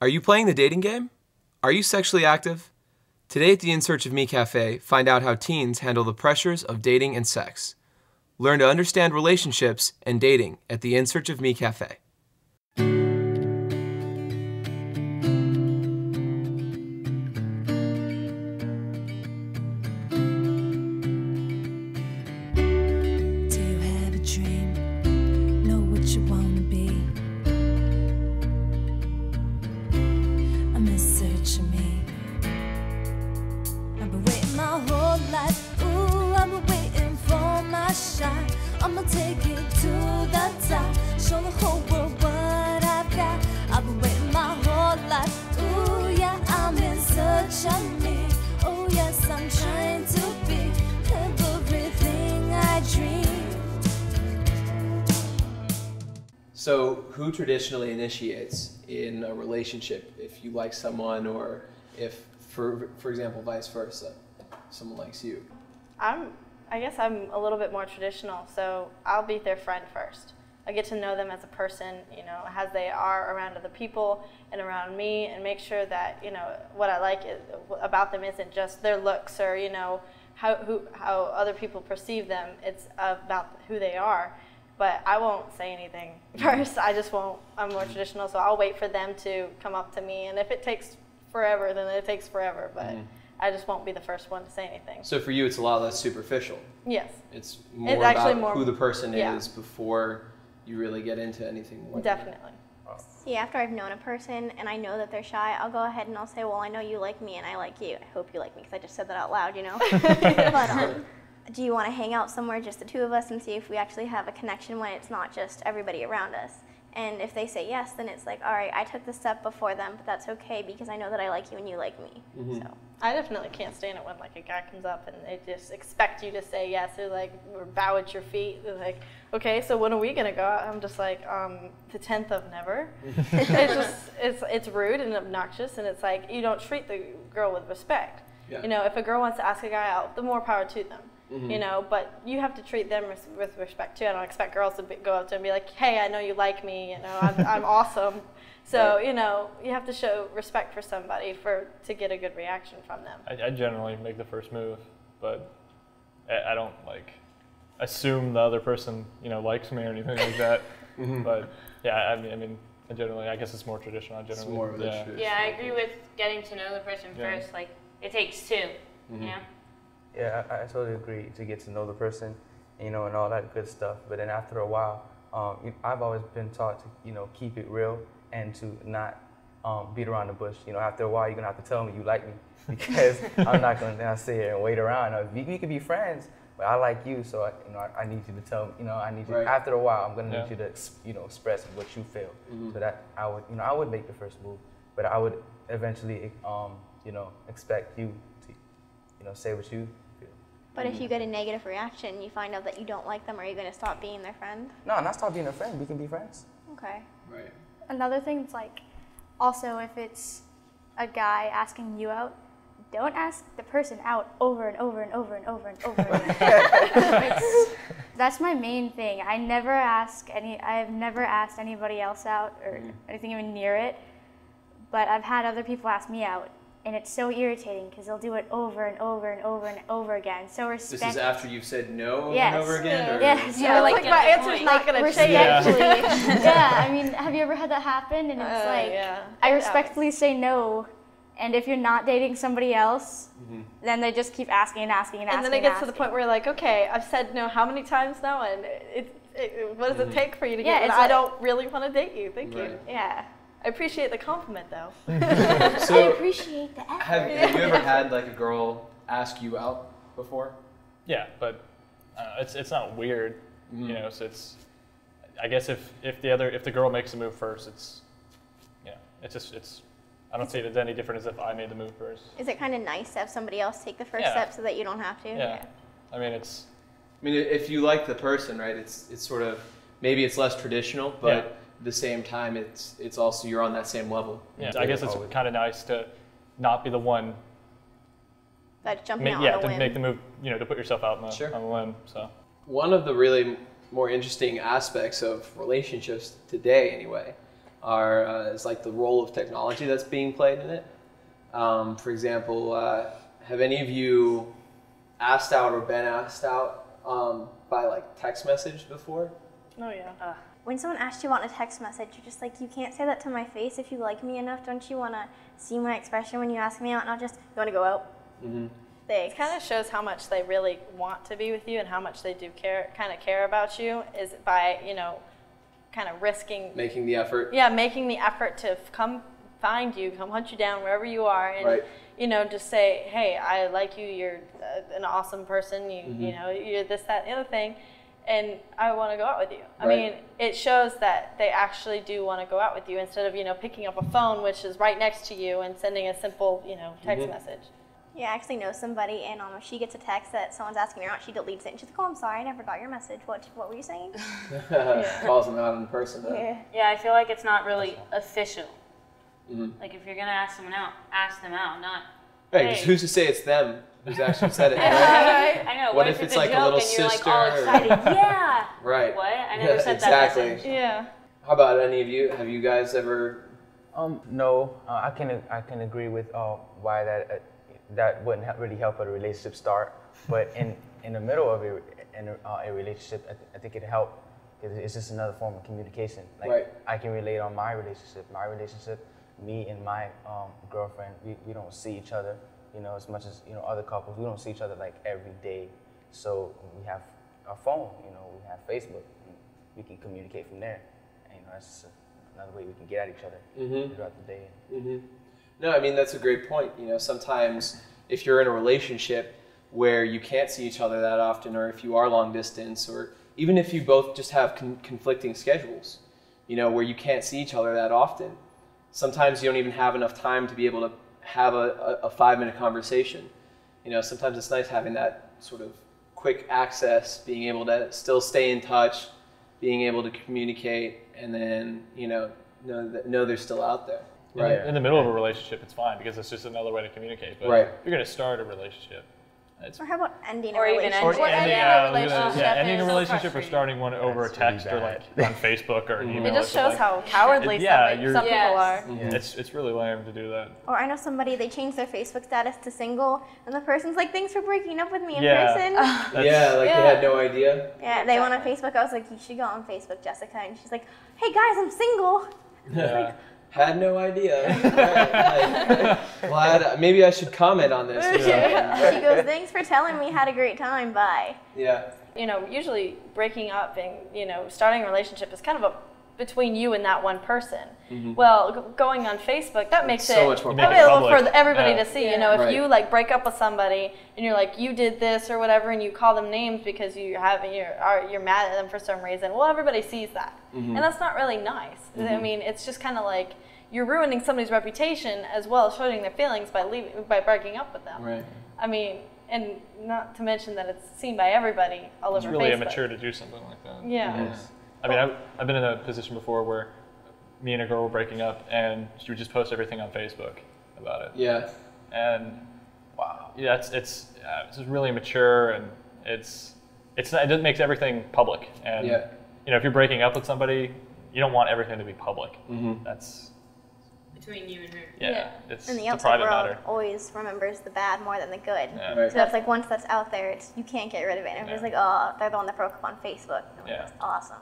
Are you playing the dating game? Are you sexually active? Today at the In Search of Me Cafe, find out how teens handle the pressures of dating and sex. Learn to understand relationships and dating at the In Search of Me Cafe. I'ma take it to the top, show the whole world what I've got. I've been waiting my whole life. Ooh, yeah, I'm in search of me. Oh, yes, I'm trying to be everything I dream. So, who traditionally initiates in a relationship? If you like someone, or if, for example, vice versa, someone likes you? I guess I'm a little bit more traditional, so I'll be their friend first. I get to know them as a person, you know, as they are around other people and around me, and make sure that, you know, what I like about them isn't just their looks or, you know, how other people perceive them. It's about who they are. But I won't say anything first. I just won't. I'm more traditional, so I'll wait for them to come up to me, and if it takes forever, then it takes forever. But I just won't be the first one to say anything. So for you, it's a lot less superficial. Yes. It's more about who the person is before you really get into anything more. Definitely. See, after I've known a person and I know that they're shy, I'll go ahead and I'll say, well, I know you like me and I like you. I hope you like me, because I just said that out loud, you know. But do you want to hang out somewhere, just the two of us, and see if we actually have a connection when it's not just everybody around us? And if they say yes, then it's like, all right, I took the step before them, but that's okay because I know that I like you and you like me. So I definitely can't stand it when like a guy comes up and they just expect you to say yes, or like or bow at your feet. They're like, okay, so when are we gonna go out? I'm just like, the 10th of never. It's rude and obnoxious, and it's like you don't treat the girl with respect. You know, if a girl wants to ask a guy out, the more power to them. You know, but you have to treat them with respect too. I don't expect girls to go up to and be like, hey, I know you like me, you know, I'm awesome. So, you know, you have to show respect for somebody to get a good reaction from them. I generally make the first move, but I don't like assume the other person, you know, likes me or anything like that. But yeah, I mean, I guess it's more traditional. It's more of a Yeah, I agree with getting to know the person first. Like, it takes two, you know? Yeah, I totally agree to get to know the person, you know, and all that good stuff. But then after a while, I've always been taught to, you know, keep it real and to not beat around the bush. You know, after a while, you're going to have to tell me you like me, because I'm not going to sit here and wait around. We could be friends, but I like you, so I need you to tell me, you know, I need you. After a while, I'm going to need you to, you know, express what you feel. So that I would make the first move, but I would eventually, you know, expect you to, you know, say what you feel. But if you get a negative reaction, you find out that you don't like them, are you going to stop being their friend? No, not stop being a friend. We can be friends. Okay. Right. Another thing is, like, also if it's a guy asking you out, don't ask the person out over and over and over and over and over again. That's my main thing. I've never asked anybody else out or anything even near it, but I've had other people ask me out. And it's so irritating because they'll do it over and over and over and over again. So respect. This is after you've said no over and over again? Or? Yes. Yeah, like my answer's not going to change. Yeah, I mean, have you ever had that happen? And it's like, I respectfully say no. And if you're not dating somebody else, then they just keep asking and asking and asking. And then it gets to the point where you're like, okay, I've said no how many times now? And what does it take for you to get it? I don't really want to date you. Thank you. Yeah. I appreciate the compliment, though. So, I appreciate the effort. Have you ever had like a girl ask you out before? Yeah, but it's not weird, you know. So it's, I guess if the girl makes the move first, it's, you know, it's. I don't see it as any different as if I made the move first. Is it kind of nice to have somebody else take the first step so that you don't have to? Yeah. I mean, if you like the person, right? It's sort of, maybe it's less traditional, but. Yeah. At the same time, it's also, you're on that same level. Yeah, I guess it's kind of nice to not be the one that's jumping out on a whim. to make the move, you know, to put yourself out on a limb. So one of the really more interesting aspects of relationships today, anyway, is like the role of technology that's being played in it. For example, have any of you asked out or been asked out by like text message before? Oh yeah. When someone asks you out in a text message, you're just like, you can't say that to my face. If you like me enough, don't you want to see my expression when you ask me out? And I'll just, you want to go out? Mm-hmm. Thanks. It kind of shows how much they really want to be with you and how much they do care about you, is by, you know, kind of risking. Making the effort. Yeah, making the effort to come find you, come hunt you down wherever you are, and right. you know, just say, hey, I like you. You're an awesome person. You Mm-hmm. you know, you're this, that, and the other thing, and I want to go out with you. I Right. mean, it shows that they actually do want to go out with you instead of, you know, picking up a phone which is right next to you and sending a simple, you know, text Mm-hmm. message. Yeah, I actually know somebody, and if she gets a text that someone's asking her out, she deletes it, and she's like, oh, I'm sorry, I never got your message. What were you saying? Calls them out in person. Though. Yeah. Yeah, I feel like it's not really official. Mm-hmm. Like if you're gonna ask someone out, ask them out, not. Right, 'cause Hey. who's to say it's them who's actually said it? Right? I know. What What if if it's a like a joke little and you're like sister all or- excited? Yeah. Right. What? I never said exactly. that message. Yeah. How about any of you? Have you guys ever? No, I can agree with why that wouldn't really help a relationship start. But in the middle of a relationship, I think it helped. It's just another form of communication. Like Right. I can relate on my relationship. Me and my girlfriend, we don't see each other, you know, as much as, you know, other couples. We don't see each other like every day. So we have our phone, you know, we have Facebook. And we can communicate from there. And, you know, that's just another way we can get at each other throughout the day. Mm-hmm. No, I mean, that's a great point. You know, sometimes if you're in a relationship where you can't see each other that often, or if you are long distance, or even if you both just have conflicting schedules, you know, where you can't see each other that often, sometimes you don't even have enough time to be able to have a 5-minute conversation. You know, sometimes it's nice having that sort of quick access, being able to still stay in touch, being able to communicate, and then, you know they're still out there. Right. In the middle of a relationship, it's fine because it's just another way to communicate. But Right. if you're going to start a relationship, it's Or how about ending Or a even relationship? ending- ending a relationship ending a is so relationship or frustrating. starting one over a That's really text or like bad. on Facebook or an email. It just or something. shows how cowardly Yeah, some you're- people Yes. are. It's really lame to do that. Or I know somebody, they changed their Facebook status to single, and the person's like, thanks for breaking up with me in Yeah. person. Yeah, like they had no idea. Yeah, they went on Facebook. I was like, you should go on Facebook, Jessica. And she's like, hey guys, I'm single. Yeah. Had no idea. Well, maybe I should comment on this. Or something. She goes, thanks for telling me, had a great time, bye. Yeah. You know, usually breaking up and, you know, starting a relationship is kind of between you and that one person. Well, going on Facebook, that makes So it much more available public. for everybody Yeah. to see. You know, if Right. you like break up with somebody and you're like, you did this or whatever, and you call them names because you're mad at them for some reason. Well, everybody sees that, and that's not really nice. I mean, it's just kind of like you're ruining somebody's reputation as well as hurting their feelings by breaking up with them. Right. I mean, and not to mention that it's seen by everybody all It's over really Facebook. immature to do something like that. Yeah. I mean, I've been in a position before where me and a girl were breaking up, and she would just post everything on Facebook about it. Yeah. And wow, yeah, it's just really immature, and it makes everything public. And Yeah. you know, if you're breaking up with somebody, you don't want everything to be public. That's Between you and her. Yeah. it's And the a outside private world matter. always remembers the bad more than the good. Yeah. Right. So it's like once that's out there, you can't get rid of it. And everybody's like, oh, they're the one that broke up on Facebook. I'm like, Yeah. that's awesome.